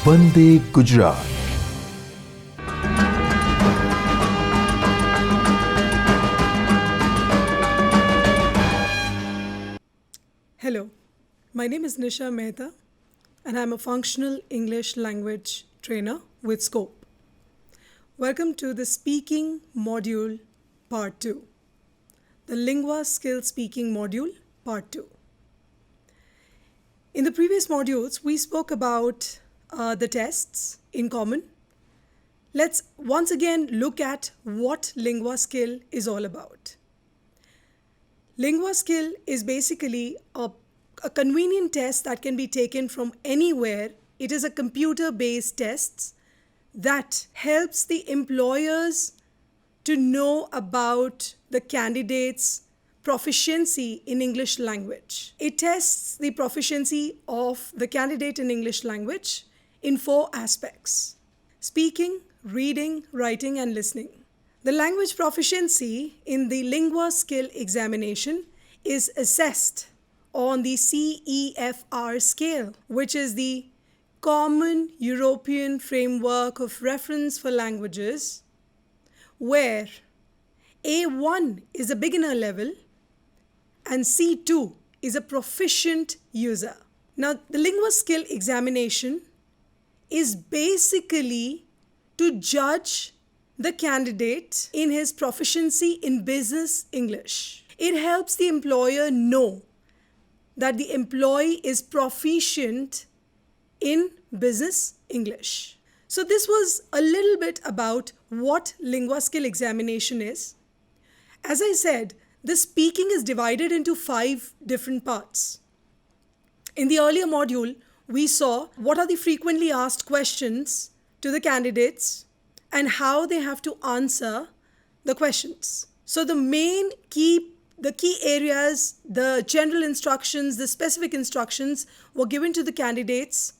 Vande Gujarat. Hello, my name is Nisha Mehta and I'm a functional English language trainer with Scope. Welcome to the speaking module part 2, the Linguaskill speaking module part 2. In the previous modules, we spoke about the tests in common. Let's once again look at what Linguaskill is all about. Linguaskill is basically a convenient test that can be taken from anywhere. It is a computer-based test that helps the employers to know about the candidate's proficiency in English language. It tests the proficiency of the candidate in English language in 4 aspects: speaking, reading, writing, and listening. The language proficiency in the Linguaskill examination is assessed on the CEFR scale, which is the Common European Framework of Reference for Languages, where A1 is a beginner level and C2 is a proficient user. Now, the Linguaskill examination is basically to judge the candidate in his proficiency in business English. It helps the employer know that the employee is proficient in business English. So this was a little bit about what Linguaskill examination is. As I said, the speaking is divided into 5 different parts. In the earlier module, we saw what are the frequently asked questions to the candidates and how they have to answer the questions. So the key areas, the general instructions, the specific instructions were given to the candidates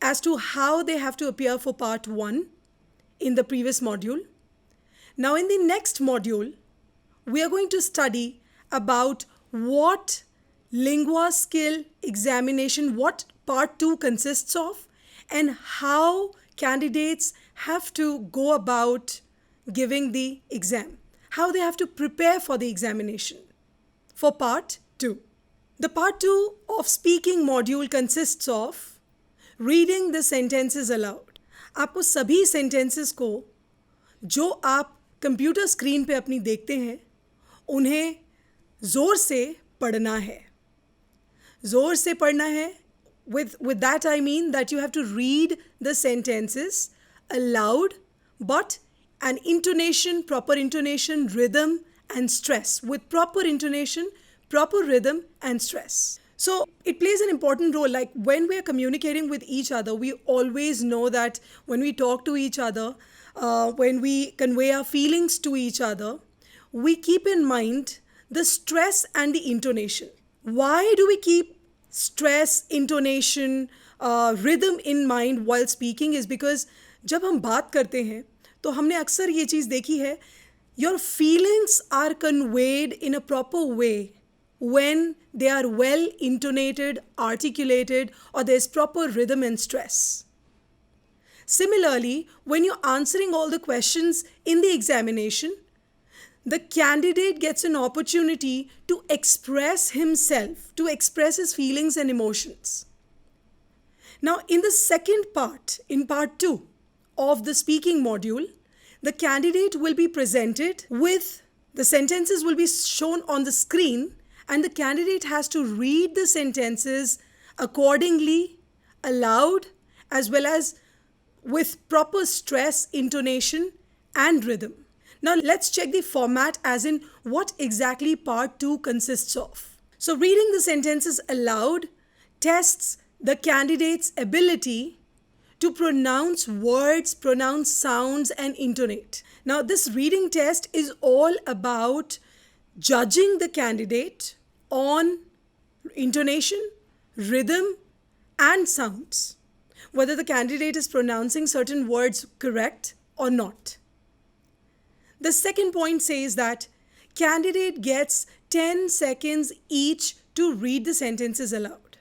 as to how they have to appear for part 1 in the previous module. Now in the next module, we are going to study about what Linguaskill examination, what part 2 consists of, and how candidates have to go about giving the exam, how they have to prepare for the examination for part 2. The part 2 of speaking module consists of reading the sentences aloud. आपको सभी sentences को जो आप computer screen पे अपनी देखते हैं उन्हें ज़ोर से पढ़ना है. ज़ोर से पढ़ना है. With that I mean that you have to read the sentences aloud, but an intonation, proper intonation, rhythm and stress. With proper intonation, proper rhythm and stress. So it plays an important role. Like when we are communicating with each other, we always know that when we talk to each other, when we convey our feelings to each other, we keep in mind the stress and the intonation. Why do we keep stress, intonation, rhythm in mind while speaking? Is because जब हम बात करते हैं तो हमने अक्सर ये चीज़ देखी है, your feelings are conveyed in a proper way when they are well intonated, articulated, or there's proper rhythm and stress. Similarly, when you're answering all the questions in the examination, the candidate gets an opportunity to express himself, to express his feelings and emotions. Now, in the second part, in part 2 of the speaking module, the candidate will be presented with, the sentences will be shown on the screen, and the candidate has to read the sentences accordingly, aloud, as well as with proper stress, intonation, and rhythm. Now let's check the format, as in what exactly part 2 consists of. So reading the sentences aloud tests the candidate's ability to pronounce words, pronounce sounds, and intonate. Now this reading test is all about judging the candidate on intonation, rhythm, and sounds, whether the candidate is pronouncing certain words correct or not. The second point says that candidate gets 10 seconds each to read the sentences aloud.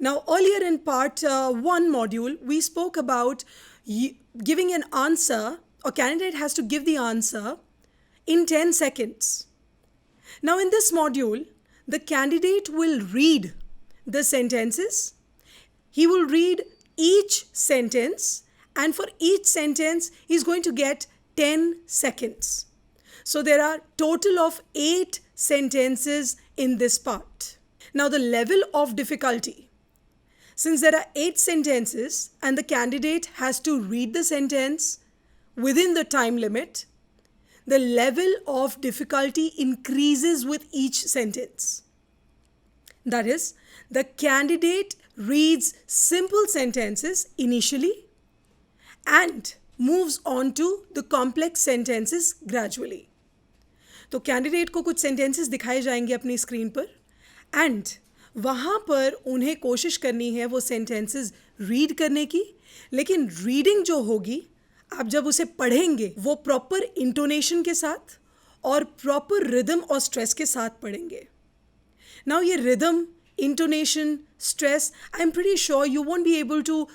Now, earlier in part 1 module, we spoke about giving an answer, a candidate has to give the answer in 10 seconds. Now, in this module, the candidate will read the sentences. He will read each sentence, and for each sentence, he's going to get 10 seconds. So there are total of 8 sentences in this part. Now, the level of difficulty. Since there are 8 sentences and the candidate has to read the sentence within the time limit, the level of difficulty increases with each sentence. That is, the candidate reads simple sentences initially and moves on to the complex sentences gradually. तो candidate को कुछ sentences दिखाए जाएंगे अपनी screen पर and वहाँ पर उन्हें कोशिश करनी है वो सेंटेंसेस रीड करने की, लेकिन रीडिंग जो होगी आप जब उसे पढ़ेंगे वो प्रॉपर इंटोनेशन के साथ और प्रॉपर रिदम और स्ट्रेस के साथ पढ़ेंगे. नाउ ये rhythm, intonation, stress, I'm pretty sure you won't be able to,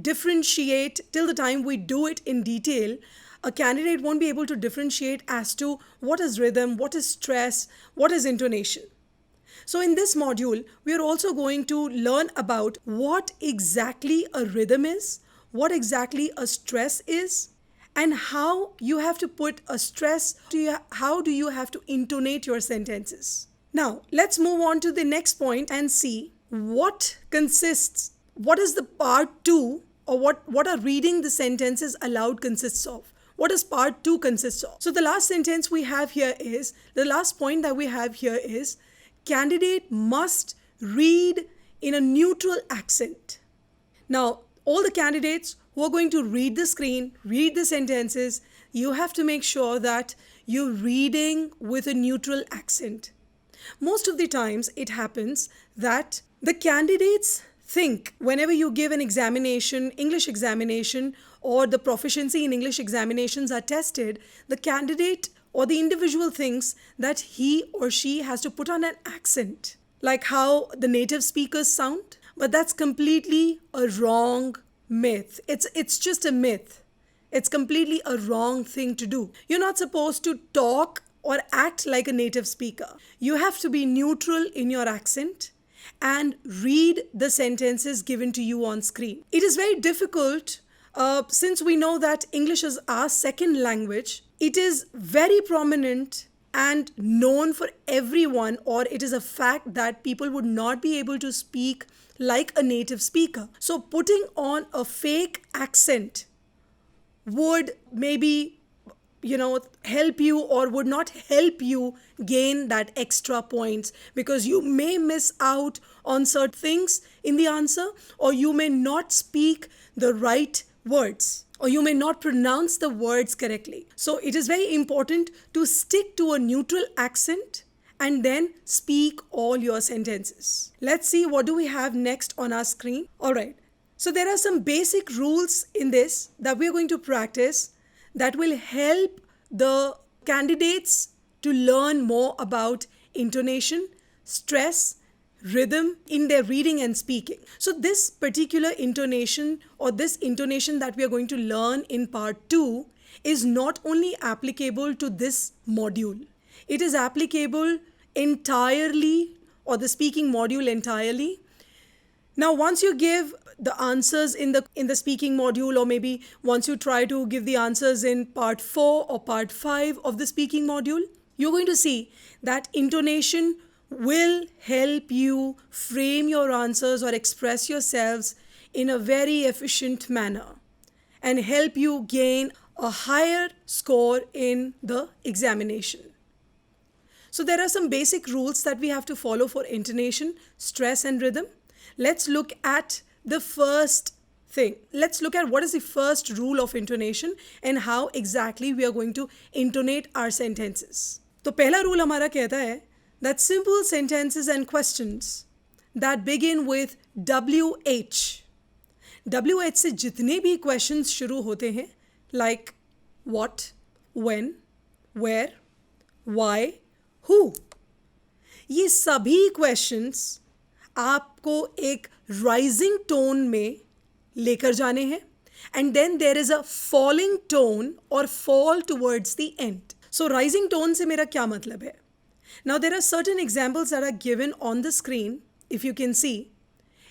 differentiate till the time we do it in detail. A candidate won't be able to differentiate as to what is rhythm, what is stress, what is intonation. So in this module, we are also going to learn about what exactly a rhythm is, what exactly a stress is, and how you have to put a stress, how do you have to intonate your sentences. Now, let's move on to the next point and see what is the part 2, or what are reading the sentences aloud consists of. What does part 2 consists of? So the last point that we have here is, candidate must read in a neutral accent. Now, all the candidates who are going to read the screen, read the sentences, you have to make sure that you're reading with a neutral accent. Most of the times it happens that the candidates think whenever you give an examination, English examination, or the proficiency in English examinations are tested, the candidate or the individual thinks that he or she has to put on an accent, like how the native speakers sound. But that's completely a wrong myth. It's just a myth. It's completely a wrong thing to do. You're not supposed to talk or act like a native speaker. You have to be neutral in your accent and read the sentences given to you on screen. It is very difficult since we know that English is our second language. It is very prominent and known for everyone, or it is a fact that people would not be able to speak like a native speaker. So putting on a fake accent would maybe help you or would not help you gain that extra points, because you may miss out on certain things in the answer, or you may not speak the right words, or you may not pronounce the words correctly. So it is very important to stick to a neutral accent and then speak all your sentences. Let's see what do we have next on our screen. All right. So there are some basic rules in this that we're going to practice that will help the candidates to learn more about intonation, stress, rhythm in their reading and speaking. So this particular intonation, or this intonation that we are going to learn in part 2, is not only applicable to this module. It is applicable entirely, or the speaking module entirely. Now, once you give the answers in the speaking module, or maybe once you try to give the answers in part 4 or part 5 of the speaking module, you're going to see that intonation will help you frame your answers or express yourselves in a very efficient manner and help you gain a higher score in the examination. So there are some basic rules that we have to follow for intonation, stress, and rhythm. Let's look at the first thing. Let's look at what is the first rule of intonation and how exactly we are going to intonate our sentences. तो पहला rule हमारा कहता है that simple sentences and questions that begin with WH. WH से जितने भी questions शुरू होते हैं, like what, when, where, why, who, ये सभी questions आपको एक राइजिंग टोन में लेकर जाने हैं, and then there is a falling tone or fall towards the end. So rising tone से मेरा क्या मतलब है? Now there are certain examples that are given on the screen. If you can see,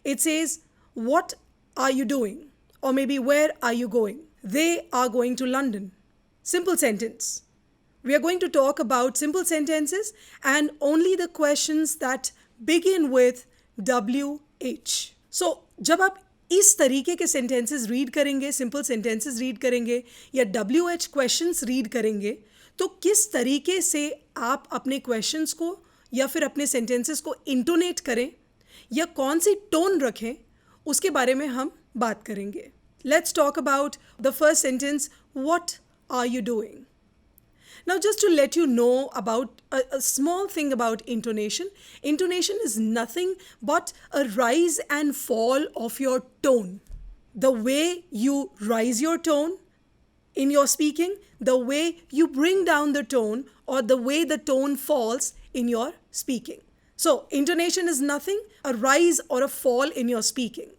it says, what are you doing? Or maybe, where are you going? They are going to London. Simple sentence. We are going to talk about simple sentences and only the questions that begin with WH. So जब आप इस तरीके के sentences read करेंगे, simple sentences read करेंगे या WH questions read करेंगे, तो किस तरीके से आप अपने questions को या फिर अपने sentences को intonate करें या कौन सी tone रखें, उसके बारे में हम बात करेंगे. Let's talk about the first sentence. What are you doing? Now, just to let you know about a small thing about intonation. Intonation is nothing but a rise and fall of your tone. The way you rise your tone in your speaking, the way you bring down the tone, or the way the tone falls in your speaking. So, intonation is nothing, a rise or a fall in your speaking.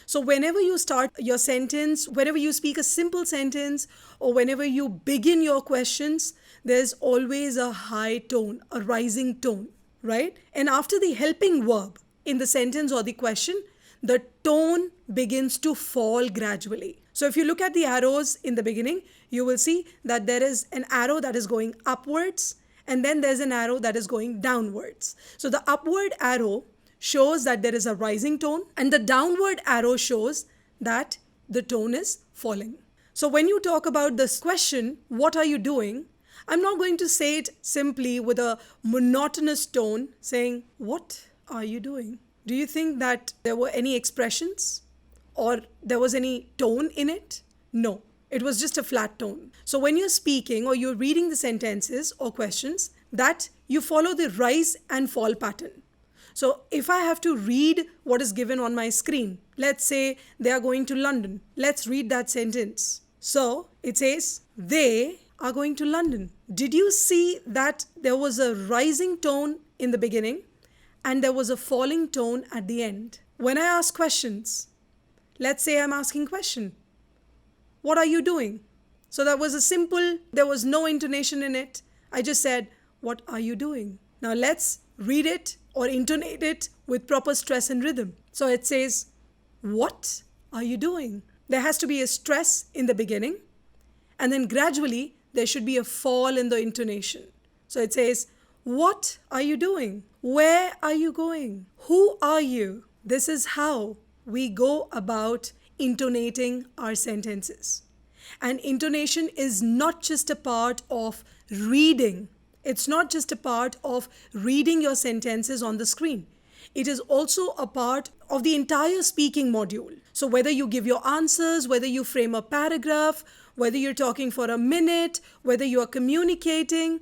So whenever you start your sentence, whenever you speak a simple sentence, or whenever you begin your questions, there's always a high tone, a rising tone, right? And after the helping verb in the sentence or the question, the tone begins to fall gradually. So if you look at the arrows in the beginning, you will see that there is an arrow that is going upwards, and then there's an arrow that is going downwards. So the upward arrow shows that there is a rising tone, and the downward arrow shows that the tone is falling. So when you talk about this question, what are you doing? I'm not going to say it simply with a monotonous tone saying, what are you doing? Do you think that there were any expressions or there was any tone in it? No, it was just a flat tone. So when you're speaking or you're reading the sentences or questions, that you follow the rise and fall pattern. So if I have to read what is given on my screen, let's say they are going to London. Let's read that sentence. So it says, they are going to London. Did you see that there was a rising tone in the beginning and there was a falling tone at the end? When I ask questions, let's say I'm asking question, what are you doing? So that was a simple, there was no intonation in it. I just said, what are you doing? Now let's read it or intonate it with proper stress and rhythm. So it says, what are you doing? There has to be a stress in the beginning, and then gradually there should be a fall in the intonation. So it says, what are you doing? Where are you going? Who are you? This is how we go about intonating our sentences. And intonation is not just a part of reading. It's not just a part of reading your sentences on the screen. It is also a part of the entire speaking module. So whether you give your answers, whether you frame a paragraph, whether you're talking for a minute, whether you are communicating,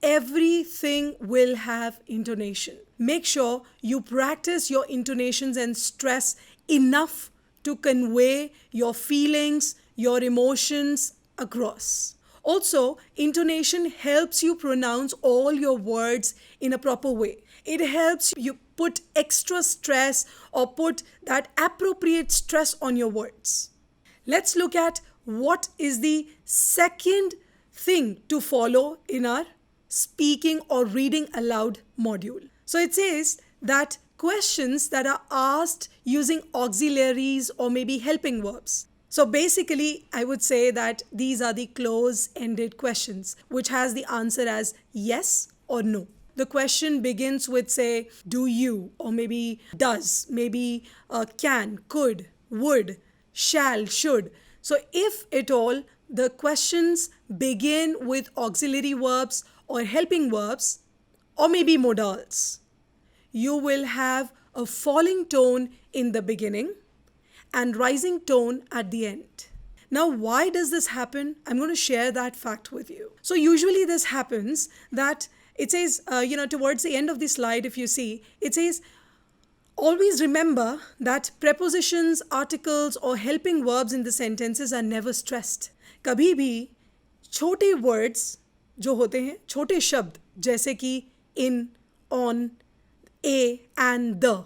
everything will have intonation. Make sure you practice your intonations and stress enough to convey your feelings, your emotions across. Also, intonation helps you pronounce all your words in a proper way. It helps you put extra stress or put that appropriate stress on your words. Let's look at what is the second thing to follow in our speaking or reading aloud module. So it says that questions that are asked using auxiliaries or maybe helping verbs. So basically, I would say that these are the close-ended questions, which has the answer as yes or no. The question begins with, say, do you, or maybe does, maybe can, could, would, shall, should. So if at all, the questions begin with auxiliary verbs or helping verbs, or maybe modals, you will have a falling tone in the beginning and rising tone at the end. Now, why does this happen? I'm going to share that fact with you. So usually this happens that it says, towards the end of the slide, if you see, it says, always remember that prepositions, articles or helping verbs in the sentences are never stressed. कभी भी छोटे words जो होते हैं, छोटे शब्द जैसे कि in, on, a and the,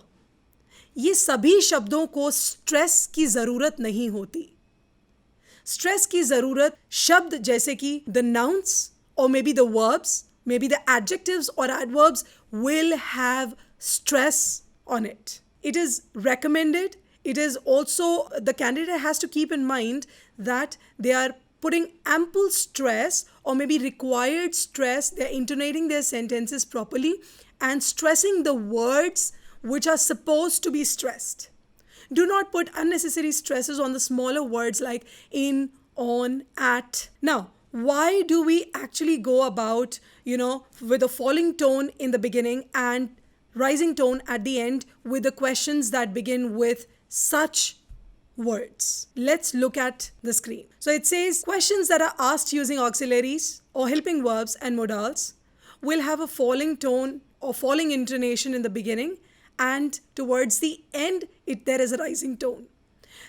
ये सभी शब्दों को स्ट्रेस की ज़रूरत नहीं होती. स्ट्रेस की ज़रूरत शब्द जैसे कि the nouns or maybe the verbs, maybe the adjectives or adverbs will have stress on it. It is recommended. It is also, the candidate has to keep in mind that they are putting ample stress or maybe required stress. They're intonating their sentences properly and stressing the words which are supposed to be stressed. Do not put unnecessary stresses on the smaller words like in, on, at. Now, why do we actually go about, with a falling tone in the beginning and rising tone at the end with the questions that begin with such words? Let's look at the screen. So it says questions that are asked using auxiliaries or helping verbs and modals will have a falling tone or falling intonation in the beginning, and towards the end there is a rising tone.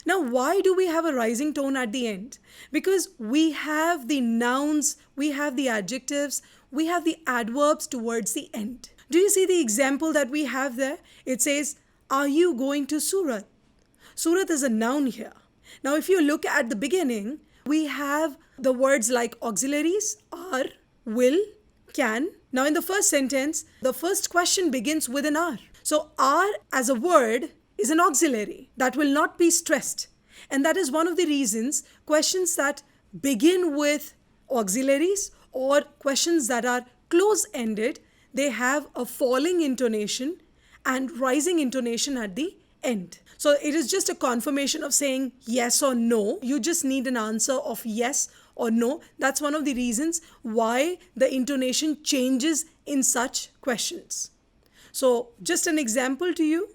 Now, why do we have a rising tone at the end? Because we have the nouns, we have the adjectives, we have the adverbs towards the end. Do you see the example that we have there? It says, are you going to Surat? Surat is a noun here. Now, if you look at the beginning, we have the words like auxiliaries, are, will, can. Now, in the first sentence, the first question begins with an are. So, are as a word is an auxiliary that will not be stressed. And that is one of the reasons questions that begin with auxiliaries or questions that are close-ended, they have a falling intonation and rising intonation at the end. So it is just a confirmation of saying yes or no. You just need an answer of yes or no. That's one of the reasons why the intonation changes in such questions. So just an example to you,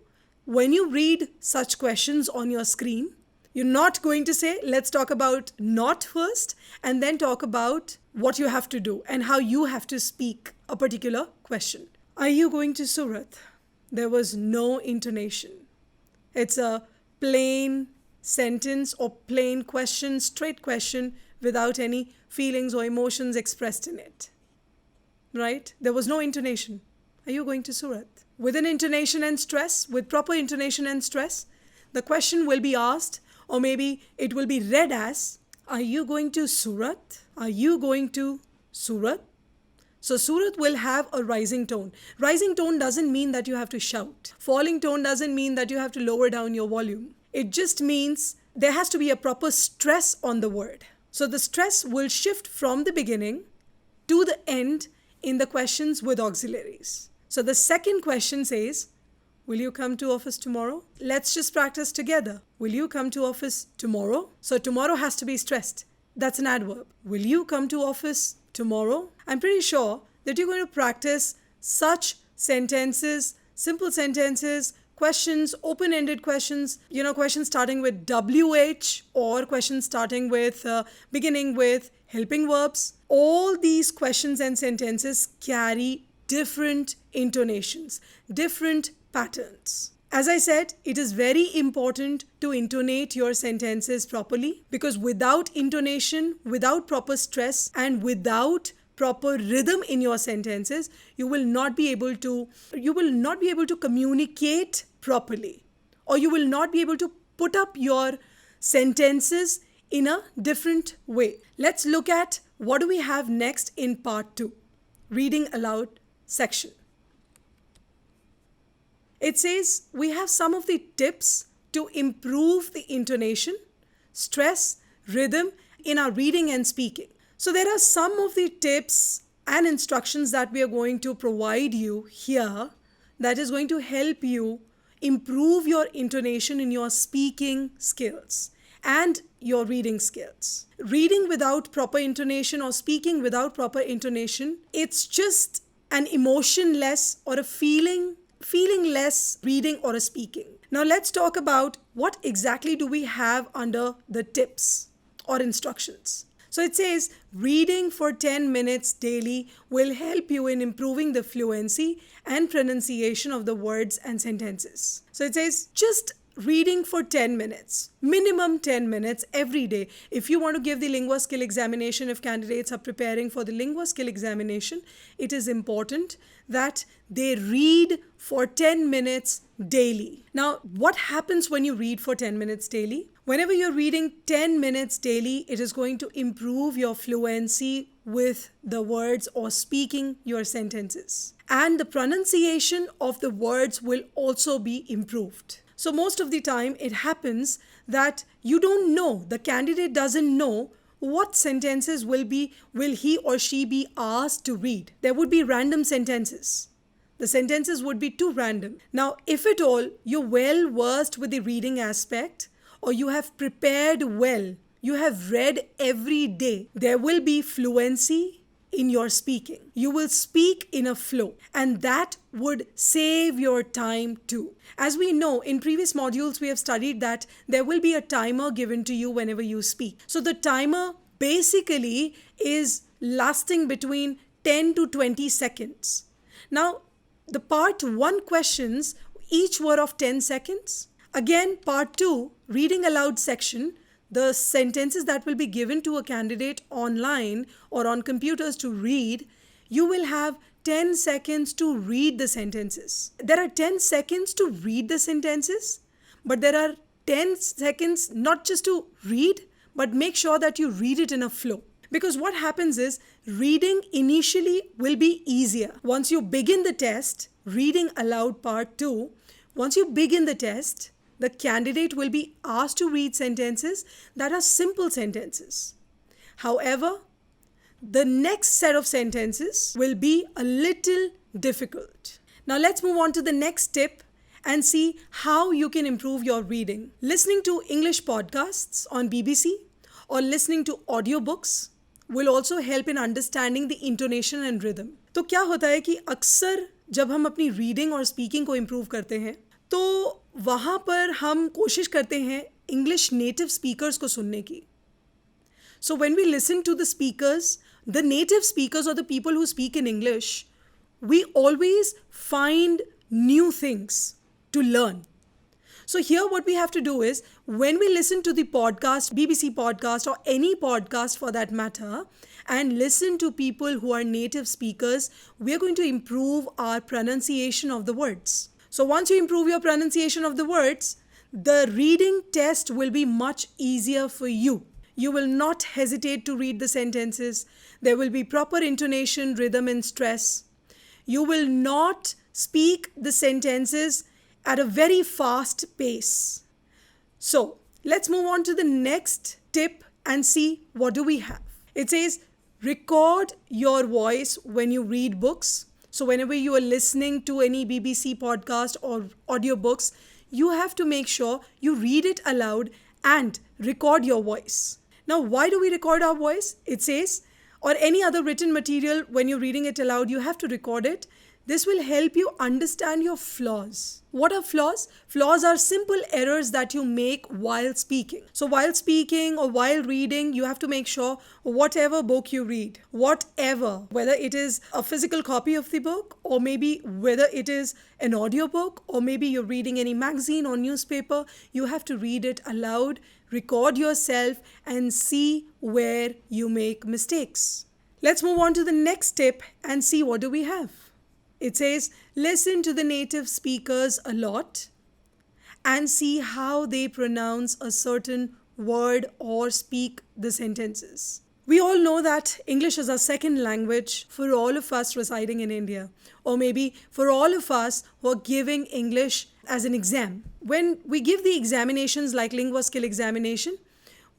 when you read such questions on your screen, you're not going to say, let's talk about not first and then talk about what you have to do and how you have to speak a particular question. Are you going to Surat? There was no intonation. It's a plain sentence or plain question, straight question without any feelings or emotions expressed in it. Right? There was no intonation. Are you going to Surat? With an intonation and stress, with proper intonation and stress, the question will be asked, or maybe it will be read as, are you going to Surat? Are you going to Surat? So Surat will have a rising tone. Rising tone doesn't mean that you have to shout. Falling tone doesn't mean that you have to lower down your volume. It just means there has to be a proper stress on the word. So the stress will shift from the beginning to the end in the questions with auxiliaries. So the second question says, will you come to office tomorrow? Let's just practice together. Will you come to office tomorrow? So tomorrow has to be stressed. That's an adverb. Will you come to office tomorrow? I'm pretty sure that you're going to practice such sentences, simple sentences, questions, open-ended questions, questions starting with WH or questions starting with, beginning with helping verbs. All these questions and sentences carry different intonations, different patterns. As I said, it is very important to intonate your sentences properly, because without intonation, without proper stress, and without proper rhythm in your sentences, you will not be able to communicate properly, or you will not be able to put up your sentences in a different way. Let's look at what do we have next in part 2, reading aloud section. It says we have some of the tips to improve the intonation, stress, rhythm in our reading and speaking. So there are some of the tips and instructions that we are going to provide you here that is going to help you improve your intonation in your speaking skills and your reading skills. Reading without proper intonation or speaking without proper intonation, it's just an emotionless or a feelingless reading or a speaking. Now let's talk about what exactly do we have under the tips or instructions. So it says reading for 10 minutes daily will help you in improving the fluency and pronunciation of the words and sentences. So it says just reading for 10 minutes, minimum 10 minutes every day. If you want to give the Linguaskill examination, if candidates are preparing for the Linguaskill examination, it is important that they read for 10 minutes daily. Now, what happens when you read for 10 minutes daily? Whenever you're reading 10 minutes daily, it is going to improve your fluency with the words or speaking your sentences. And the pronunciation of the words will also be improved. So most of the time it happens that you don't know, the candidate doesn't know what sentences will he or she be asked to read. There would be random sentences. The sentences would be too random. Now, if at all you're well versed with the reading aspect, or you have prepared well, you have read every day, there will be fluency in your speaking. You will speak in a flow, and that would save your time too. As we know, in previous modules, we have studied that there will be a timer given to you whenever you speak. So the timer basically is lasting between 10 to 20 seconds. Now, the part 1 questions, each were of 10 seconds. Again, part 2, reading aloud section, the sentences that will be given to a candidate online or on computers to read, you will have 10 seconds to read the sentences. There are 10 seconds to read the sentences, but there are 10 seconds not just to read, but make sure that you read it in a flow. Because what happens is, reading initially will be easier. Once you begin the test, reading aloud part 2, once you begin the test, the candidate will be asked to read sentences that are simple sentences. However, the next set of sentences will be a little difficult. Now let's move on to the next tip and see how you can improve your reading. Listening to English podcasts on BBC or listening to audiobooks will also help in understanding the intonation and rhythm. तो क्या होता है कि अक्सर जब हम अपनी reading और स्पीकिंग को इम्प्रूव करते हैं, तो वहाँ पर हम कोशिश करते हैं इंग्लिश नेटिव स्पीकर्स को सुनने की. So when we listen to the speakers, the native speakers or the people who speak in English, we always find new things to learn. So here what we have to do is, when we listen to the podcast, BBC podcast or any podcast for that matter, and listen to people who are native speakers, we are going to improve our pronunciation of the words. So once you improve your pronunciation of the words, the reading test will be much easier for you. You will not hesitate to read the sentences. There will be proper intonation, rhythm, and stress. You will not speak the sentences at a very fast pace. So let's move on to the next tip and see what do we have. It says, record your voice when you read books. So whenever you are listening to any BBC podcast or audiobooks, you have to make sure you read it aloud and record your voice. Now, why do we record our voice? It says, or any other written material, when you're reading it aloud, you have to record it. This will help you understand your flaws. What are flaws? Flaws are simple errors that you make while speaking. So while speaking or while reading, you have to make sure whatever book you read, whatever, whether it is a physical copy of the book, or maybe whether it is an audiobook, or maybe you're reading any magazine or newspaper, you have to read it aloud, record yourself, and see where you make mistakes. Let's move on to the next tip and see what do we have. It says, listen to the native speakers a lot and see how they pronounce a certain word or speak the sentences. We all know that English is our second language for all of us residing in India, or maybe for all of us who are giving English as an exam. When we give the examinations like Linguaskill examination,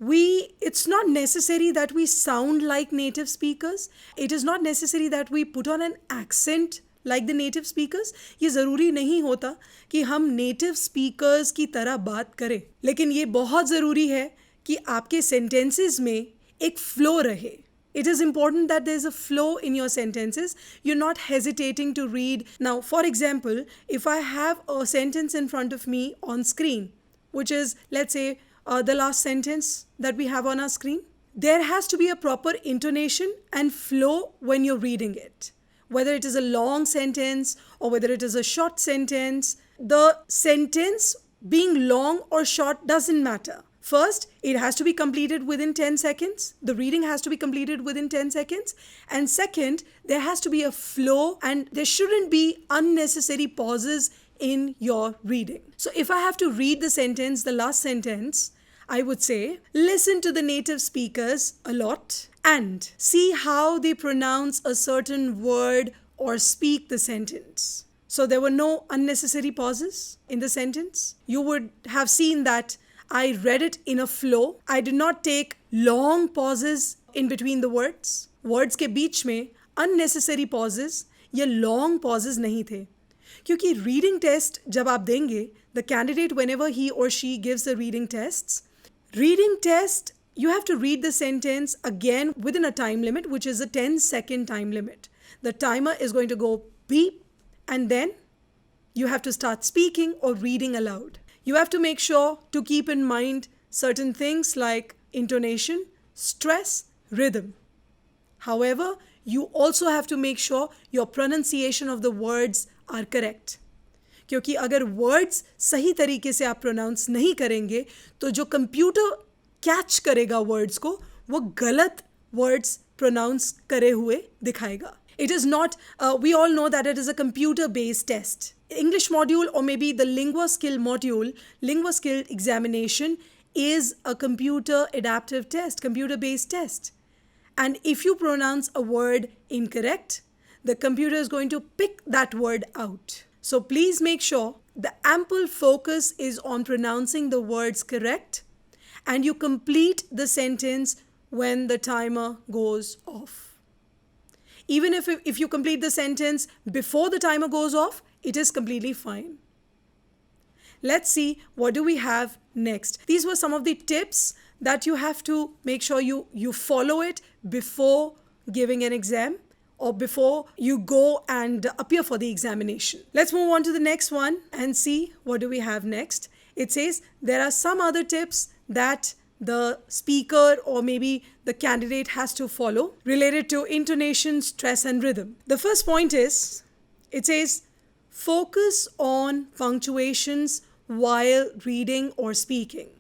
it's not necessary that we sound like native speakers. It is not necessary that we put on an accent like the native speakers. ये ज़रूरी नहीं होता कि हम native speakers की तरह बात करें, लेकिन ये बहुत ज़रूरी है कि आपके sentences में एक flow रहे. It is important that there is a flow in your sentences. You're not hesitating to read. Now, for example, if I have a sentence in front of me on screen, which is, let's say, the last sentence that we have on our screen, there has to be a proper intonation and flow when you're reading it. Whether it is a long sentence or whether it is a short sentence, the sentence being long or short doesn't matter. First, it has to be completed within 10 seconds. The reading has to be completed within 10 seconds. And second, there has to be a flow and there shouldn't be unnecessary pauses in your reading. So if I have to read the sentence, the last sentence, I would say, listen to the native speakers a lot and see how they pronounce a certain word or speak the sentence. So there were no unnecessary pauses in the sentence. You would have seen that I read it in a flow. I did not take long pauses in between the words. Words के बीच में unnecessary pauses या long pauses नहीं थे. क्योंकि reading test जब आप देंगे, the candidate whenever he or she gives the reading test, you have to read the sentence again within a time limit, which is a 10-second time limit. The timer is going to go beep and then you have to start speaking or reading aloud. You have to make sure to keep in mind certain things like intonation, stress, rhythm. However, you also have to make sure your pronunciation of the words are correct. क्योंकि अगर words सही तरीके से आप pronounce नहीं करेंगे तो जो कंप्यूटर कैच करेगा वर्ड्स को वो गलत वर्ड्स प्रोनाउंस करे हुए दिखाएगा. It is not, we all know that it is a computer-based test. English module or maybe the Linguaskill module, Linguaskill examination is a computer adaptive test, computer-based test. And if you pronounce a word incorrect, the computer is going to pick that word out. So please make sure the ample focus is on pronouncing the words correct and you complete the sentence when the timer goes off. Even if you complete the sentence before the timer goes off, it is completely fine. Let's see what do we have next. These were some of the tips that you have to make sure you follow it before giving an exam or before you go and appear for the examination. Let's move on to the next one and see what do we have next. It says there are some other tips that the speaker or maybe the candidate has to follow related to intonation, stress and rhythm. The first point is, it says focus on punctuations while reading or speaking.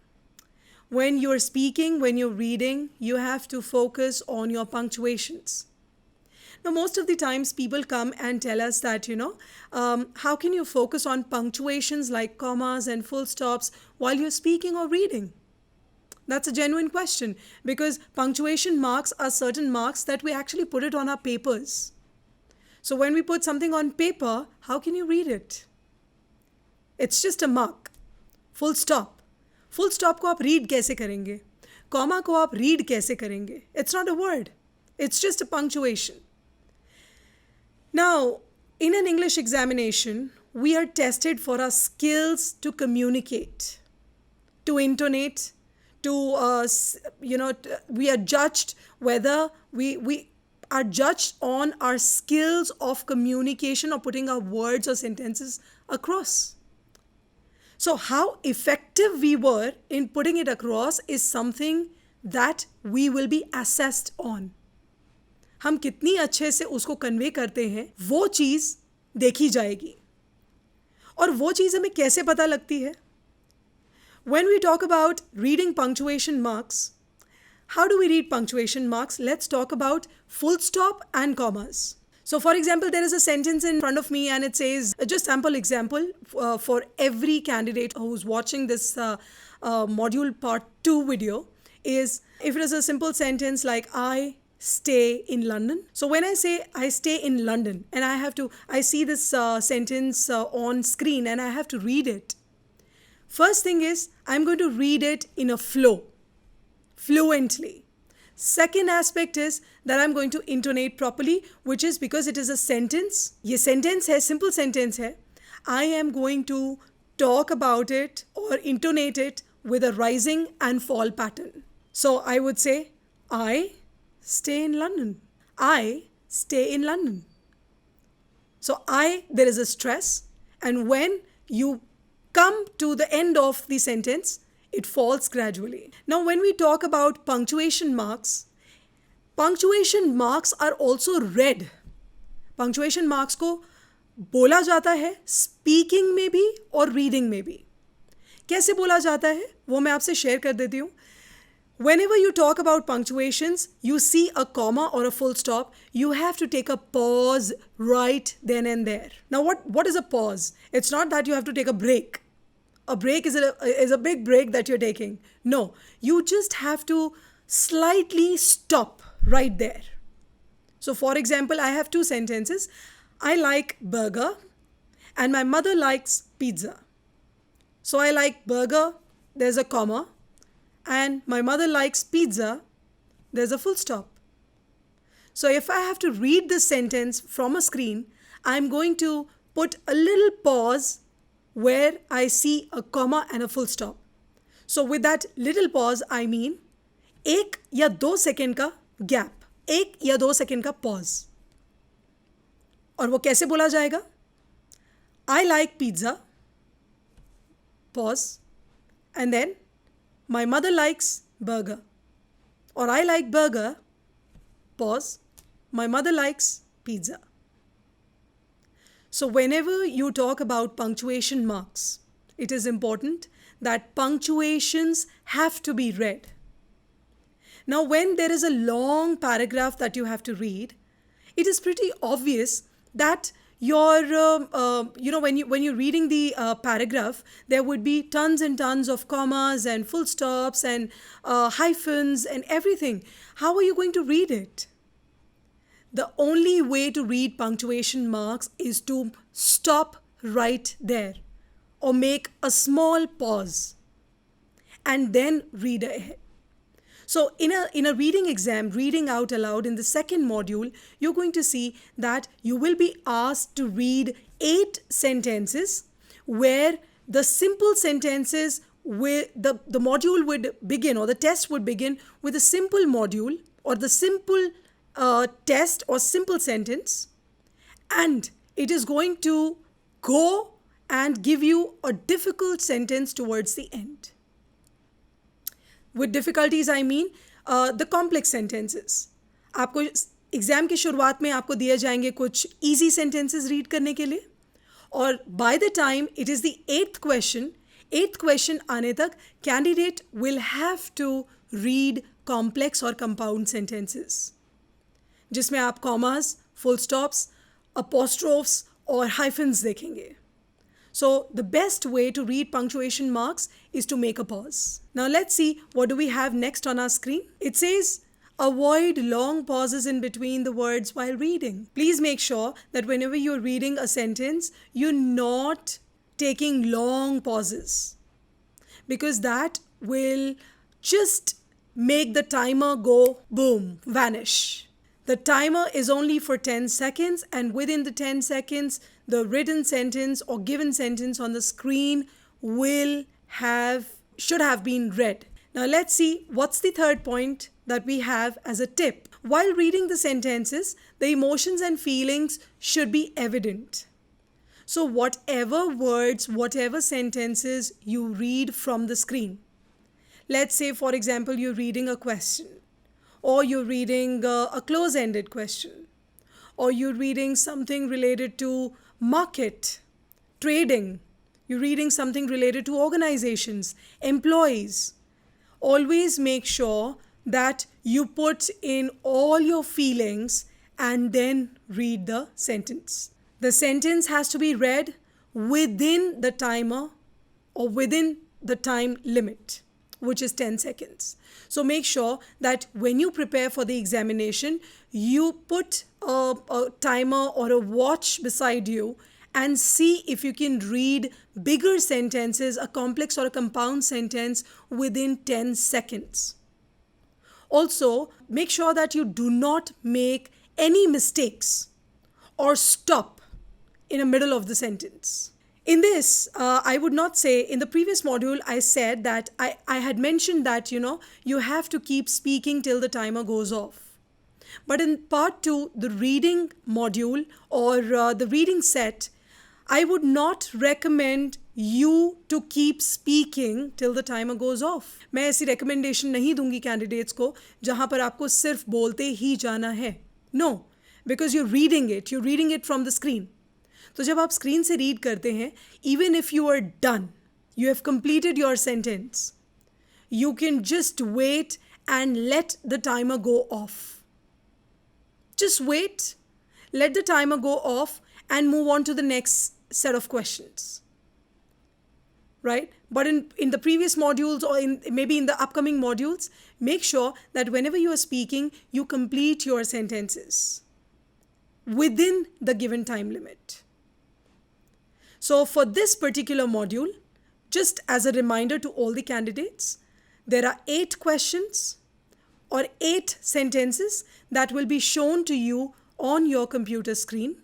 When you're speaking, when you're reading, you have to focus on your punctuations. Now, most of the times people come and tell us that, how can you focus on punctuations like commas and full stops while you're speaking or reading? That's a genuine question because punctuation marks are certain marks that we actually put it on our papers. So when we put something on paper, how can you read it? It's just a mark. Full stop. Full stop को आप read कैसे करेंगे? Comma को आप read कैसे करेंगे? It's not a word. It's just a punctuation. Now, in an English examination, we are tested for our skills to communicate, to intonate, we are judged whether we are judged on our skills of communication or putting our words or sentences across. So how effective we were in putting it across is something that we will be assessed on. हम कितनी अच्छे से उसको convey करते हैं वो चीज़ देखी जाएगी. और वो चीज़ हमें कैसे पता लगती है? When we talk about reading punctuation marks, how do we read punctuation marks? Let's talk about full stop and commas. So for example, there is a sentence in front of me and it says, just sample example for every candidate who's watching this module part 2 video is, if it is a simple sentence like I stay in London. So when I say I stay in London and I see this sentence on screen and I have to read it. First thing is, I'm going to read it in a flow, fluently. Second aspect is that I'm going to intonate properly, which is because it is a sentence. ये sentence है, simple sentence है. I am going to talk about it or intonate it with a rising and fall pattern. So I would say, I stay in London. I stay in London. So there is a stress, and when you come to the end of the sentence, it falls gradually. Now, when we talk about punctuation marks are also read. Punctuation marks को बोला जाता है speaking में भी और reading में भी. कैसे बोला जाता है वो मैं आपसे शेयर कर देती हूँ. Whenever you talk about punctuations, you see a comma or a full stop, you have to take a pause right then and there. Now, what is a pause? It's not that you have to take a break. A break is a big break that you're taking. No, you just have to slightly stop right there. So, for example, I have two sentences. I like burger and my mother likes pizza. So, I like burger, there's a comma. And my mother likes pizza, there's a full stop. So if I have to read this sentence from a screen, I'm going to put a little pause where I see a comma and a full stop. So with that little pause, I mean 1 या 2 second का gap, 1 या 2 second का pause. और वो कैसे बोला जाएगा? I like pizza, pause, and then my mother likes burger. Or I like burger, pause, my mother likes pizza. So whenever you talk about punctuation marks, it is important that punctuations have to be read. Now when there is a long paragraph that you have to read, it is pretty obvious that when you're reading the paragraph, there would be tons and tons of commas and full stops and hyphens and everything. How are you going to read it? The only way to read punctuation marks is to stop right there or make a small pause and then read ahead. So in a reading exam, reading out aloud in the second module, you're going to see that you will be asked to read 8 sentences where the simple sentences, the module would begin or the test would begin with a simple module or the simple test or simple sentence, and it is going to go and give you a difficult sentence towards the end. With difficulties, I mean the complex sentences. आपको exam की शुरुआत में आपको दिए जाएंगे कुछ easy sentences read करने के लिए, और by the time it is the 8th question आने तक candidate will have to read complex or compound sentences, जिसमें आप commas, full stops, apostrophes और hyphens देखेंगे. So the best way to read punctuation marks is to make a pause. Now let's see what do we have next on our screen. It says, avoid long pauses in between the words while reading. Please make sure that whenever you're reading a sentence, you're not taking long pauses, because that will just make the timer go boom, vanish. The timer is only for 10 seconds, and within the 10 seconds, the written sentence or given sentence on the screen should have been read. Now let's see what's the third point that we have as a tip. While reading the sentences, the emotions and feelings should be evident. So whatever words, whatever sentences you read from the screen, let's say for example you're reading a question, or you're reading a close-ended question, or you're reading something related to market, trading, you're reading something related to organizations, employees. Always make sure that you put in all your feelings and then read the sentence. The sentence has to be read within the timer or within the time limit, which is 10 seconds. So make sure that when you prepare for the examination, you put a timer or a watch beside you and see if you can read bigger sentences, a complex or a compound sentence within 10 seconds. Also, make sure that you do not make any mistakes or stop in the middle of the sentence. In this, I would not say, in the previous module, I said that I had mentioned that, you have to keep speaking till the timer goes off. But in part 2, the reading module or the reading set, I would not recommend you to keep speaking till the timer goes off. मैं ऐसी recommendation नहीं दूंगी candidates को जहाँ पर आपको सिर्फ बोलते ही जाना है. No, because you're reading it from the screen. तो जब आप स्क्रीन से रीड करते हैं, even if you are done, you have completed your sentence, you can just wait and let the timer go off. Just wait, let the timer go off and move on to the next set of questions. Right? But in the previous modules or maybe in the upcoming modules, make sure that whenever you are speaking, you complete your sentences within the given time limit. So for this particular module, just as a reminder to all the candidates, there are 8 questions or 8 sentences that will be shown to you on your computer screen,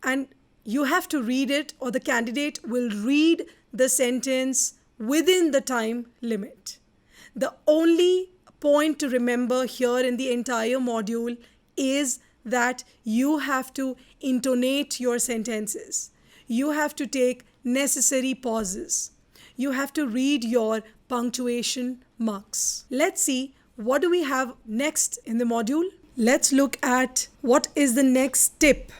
and you have to read it, or the candidate will read the sentence within the time limit. The only point to remember here in the entire module is that you have to intonate your sentences. You have to take necessary pauses. You have to read your punctuation marks. Let's see what do we have next in the module. Let's look at what is the next tip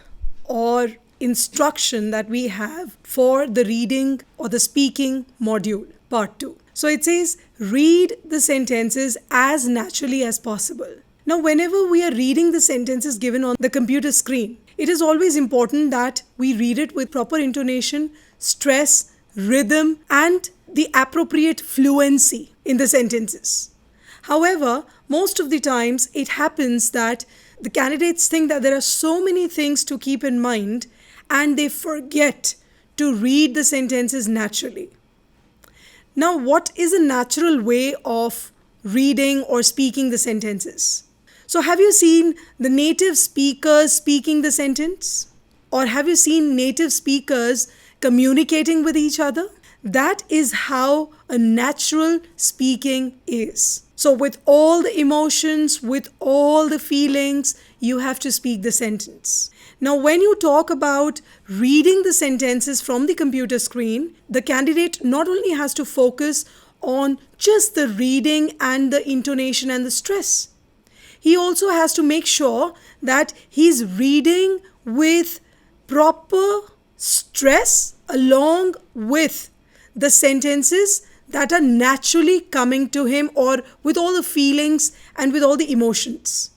or instruction that we have for the reading or the speaking module, part 2. So it says, read the sentences as naturally as possible. Now, whenever we are reading the sentences given on the computer screen, it is always important that we read it with proper intonation, stress, rhythm, and the appropriate fluency in the sentences. However, most of the times it happens that the candidates think that there are so many things to keep in mind and they forget to read the sentences naturally. Now, what is a natural way of reading or speaking the sentences? So have you seen the native speakers speaking the sentence? Or have you seen native speakers communicating with each other? That is how a natural speaking is. So with all the emotions, with all the feelings, you have to speak the sentence. Now, when you talk about reading the sentences from the computer screen, the candidate not only has to focus on just the reading and the intonation and the stress, he also has to make sure that he's reading with proper stress along with the sentences that are naturally coming to him, or with all the feelings and with all the emotions.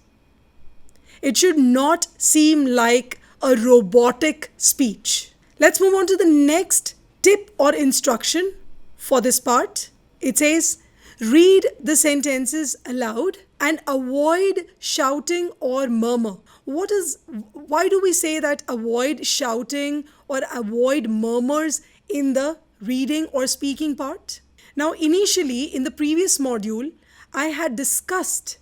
It should not seem like a robotic speech. Let's move on to the next tip or instruction for this part. It says, read the sentences aloud and avoid shouting or murmur. Why do we say that avoid shouting or avoid murmurs in the reading or speaking part? Now, initially in the previous module, I had discussed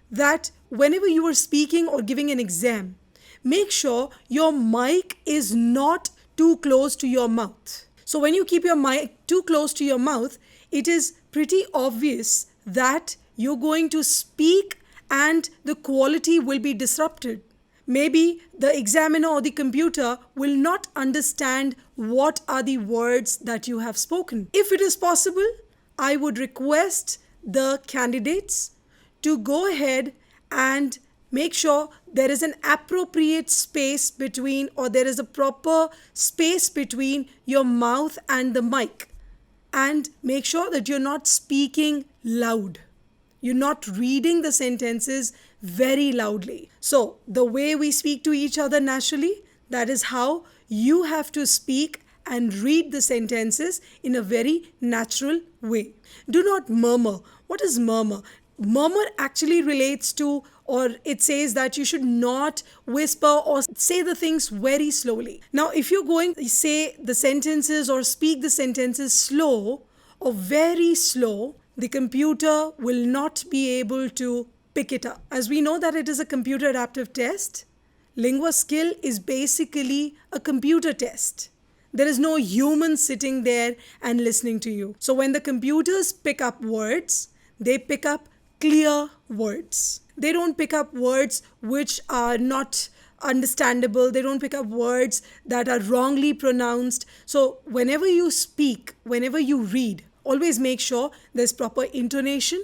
that whenever you are speaking or giving an exam, make sure your mic is not too close to your mouth. So when you keep your mic too close to your mouth, it is pretty obvious that you're going to speak and the quality will be disrupted. Maybe the examiner or the computer will not understand what are the words that you have spoken. If it is possible, I would request the candidates to go ahead and make sure there is an appropriate space between, or there is a proper space between your mouth and the mic. And make sure that you're not speaking loud. You're not reading the sentences very loudly. So the way we speak to each other naturally, that is how you have to speak and read the sentences in a very natural way. Do not murmur. What is murmur? Murmur actually relates to, or it says that you should not whisper or say the things very slowly. Now, if you're going to say the sentences or speak the sentences slow or very slow, the computer will not be able to pick it up. As we know that it is a computer adaptive test, Linguaskill is basically a computer test. There is no human sitting there and listening to you. So when the computers pick up words, they pick up clear words. They don't pick up words which are not understandable. They don't pick up words that are wrongly pronounced. So whenever you speak, whenever you read, always make sure there's proper intonation.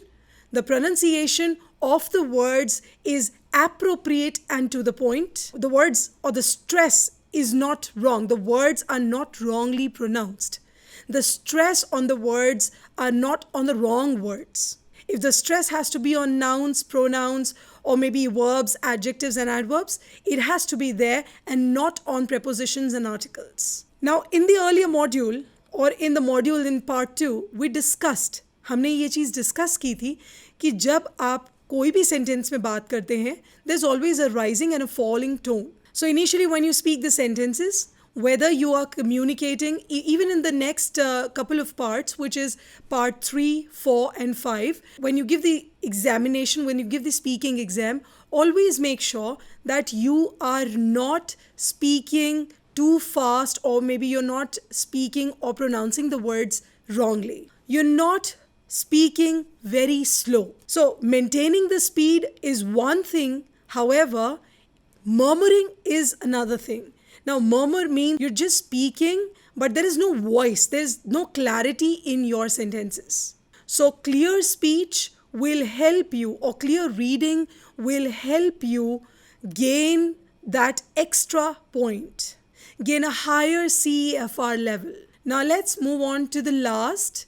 The pronunciation of the words is appropriate and to the point. The words or the stress is not wrong. The words are not wrongly pronounced. The stress on the words are not on the wrong words. If the stress has to be on nouns, pronouns, or maybe verbs, adjectives, and adverbs, it has to be there and not on prepositions and articles. Now, in the earlier module or in the module in part 2, we discussed, हमने ये चीज़ discuss की थी कि जब आप कोई भी sentence में बात करते हैं, there's always a rising and a falling tone. So initially when you speak the sentences, whether you are communicating, even in the next couple of parts, which is part 3, 4 and 5, when you give the examination, when you give the speaking exam, always make sure that you are not speaking too fast, or maybe you're not speaking or pronouncing the words wrongly. You're not speaking very slow. So maintaining the speed is one thing. However, murmuring is another thing. Now, murmur means you're just speaking, but there is no voice. There's no clarity in your sentences. So clear speech will help you, or clear reading will help you gain that extra point, gain a higher CEFR level. Now let's move on to the last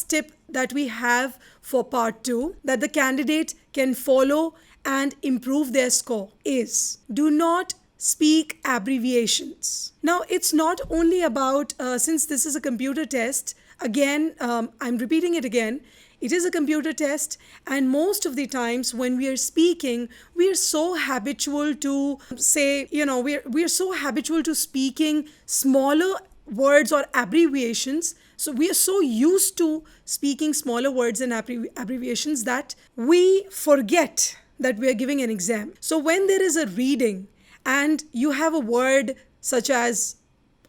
tip that we have for part 2, that the candidate can follow and improve their score, is do not speak abbreviations. Now it's not only about, since this is a computer test, again, I'm repeating it again, it is a computer test, and most of the times when we are speaking, we are so habitual to say, we are so habitual to speaking smaller words or abbreviations. So we are so used to speaking smaller words and abbreviations that we forget that we are giving an exam. So when there is a reading and you have a word such as,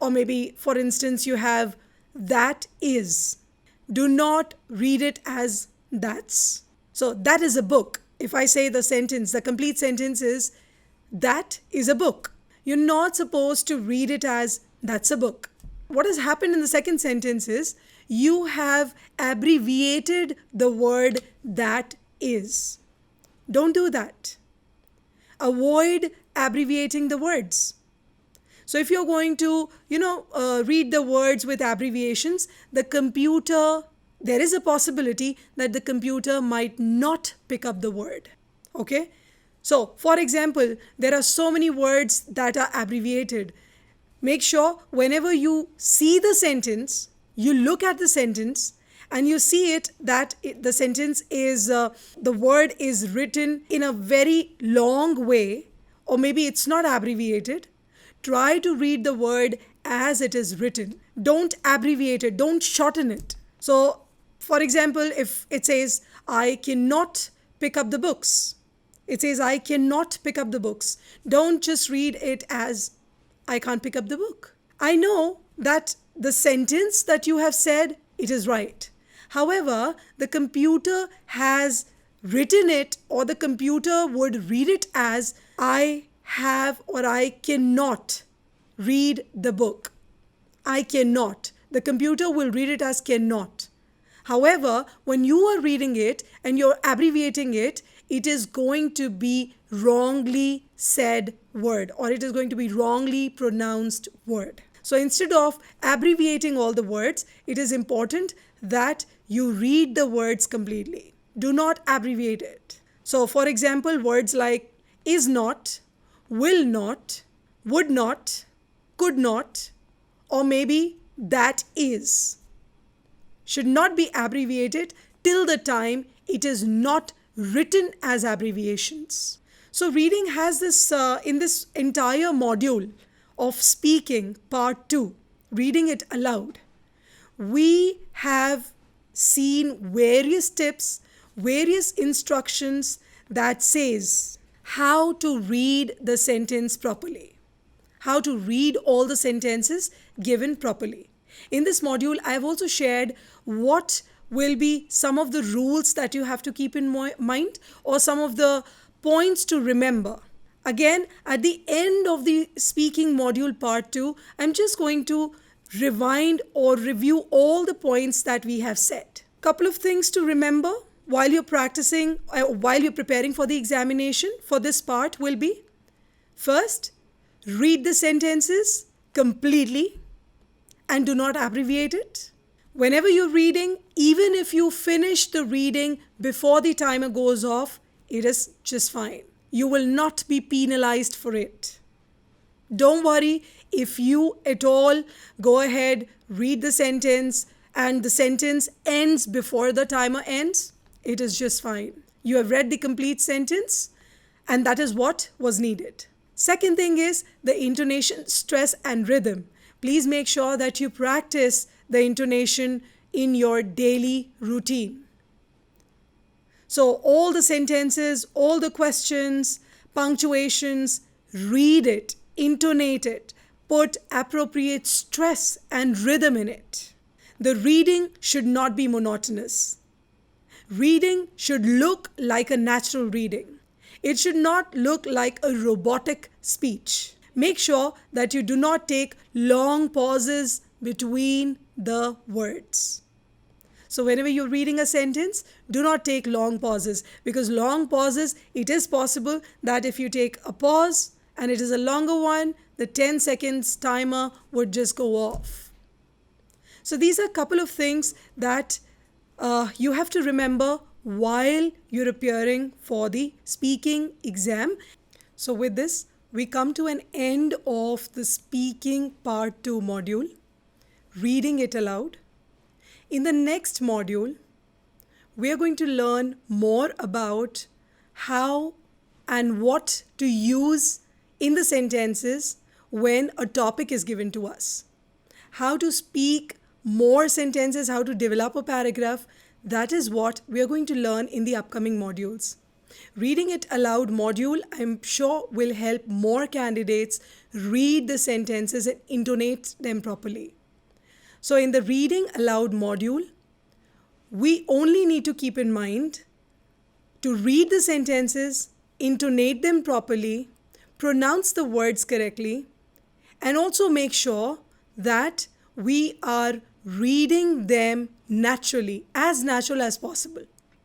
or maybe for instance you have that is, do not read it as that's. So that is a book. If I say the sentence, the complete sentence is that is a book. You're not supposed to read it as that's a book. What has happened in the second sentence is you have abbreviated the word that is. Don't do that. Avoid abbreviating the words. So if you're going to, read the words with abbreviations, there is a possibility that the computer might not pick up the word. Okay? So, for example, there are so many words that are abbreviated. Make sure whenever you see the sentence, you look at the sentence and you see it that the sentence is, the word is written in a very long way, or maybe it's not abbreviated. Try to read the word as it is written. Don't abbreviate it. Don't shorten it. So, for example, if it says, I cannot pick up the books. It says, I cannot pick up the books. Don't just read it as, I can't pick up the book. I know that the sentence that you have said, it is right. However, the computer has written it, or the computer would read it as, I have or I cannot read the book. I cannot. The computer will read it as cannot. However, when you are reading it and you're abbreviating it, it is going to be wrongly said word, or it is going to be wrongly pronounced word. So instead of abbreviating all the words, it is important that you read the words completely. Do not abbreviate it. So for example, words like is not, will not, would not, could not, or maybe that is, should not be abbreviated till the time it is not written as abbreviations. So reading has this, in this entire module of speaking, part 2, reading it aloud, we have seen various tips, various instructions that says how to read the sentence properly, how to read all the sentences given properly. In this module, I have also shared what will be some of the rules that you have to keep in mind, or some of the points to remember. Again, at the end of the speaking module part 2, I'm just going to rewind or review all the points that we have said. Couple of things to remember while you're practicing, while you're preparing for the examination for this part will be, first, read the sentences completely and do not abbreviate it. Whenever you're reading, even if you finish the reading before the timer goes off, it is just fine. You will not be penalized for it. Don't worry if you at all go ahead, read the sentence, and the sentence ends before the timer ends. It is just fine. You have read the complete sentence, and that is what was needed. Second thing is the intonation, stress, and rhythm. Please make sure that you practice the intonation in your daily routine. So all the sentences, all the questions, punctuations, read it, intonate it, put appropriate stress and rhythm in it. The reading should not be monotonous. Reading should look like a natural reading. It should not look like a robotic speech. Make sure that you do not take long pauses between the words. So whenever you're reading a sentence, do not take long pauses, because long pauses, it is possible that if you take a pause and it is a longer one, the 10 seconds timer would just go off. So these are a couple of things that you have to remember while you're appearing for the speaking exam. So with this, we come to an end of the speaking part 2 module, reading it aloud. In the next module, we are going to learn more about how and what to use in the sentences when a topic is given to us. How to speak more sentences, how to develop a paragraph. That is what we are going to learn in the upcoming modules. Reading it aloud module, I'm sure, will help more candidates read the sentences and intonate them properly. So in the reading aloud module, we only need to keep in mind to read the sentences, intonate them properly, pronounce the words correctly, and also make sure that we are reading them naturally, as natural as possible,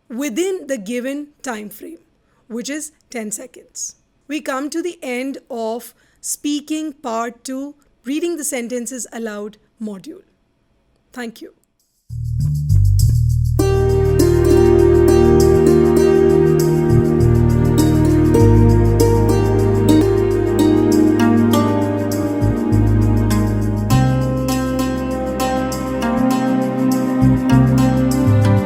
within the given time frame, which is 10 seconds. We come to the end of speaking part 2, reading the sentences aloud module. Thank you.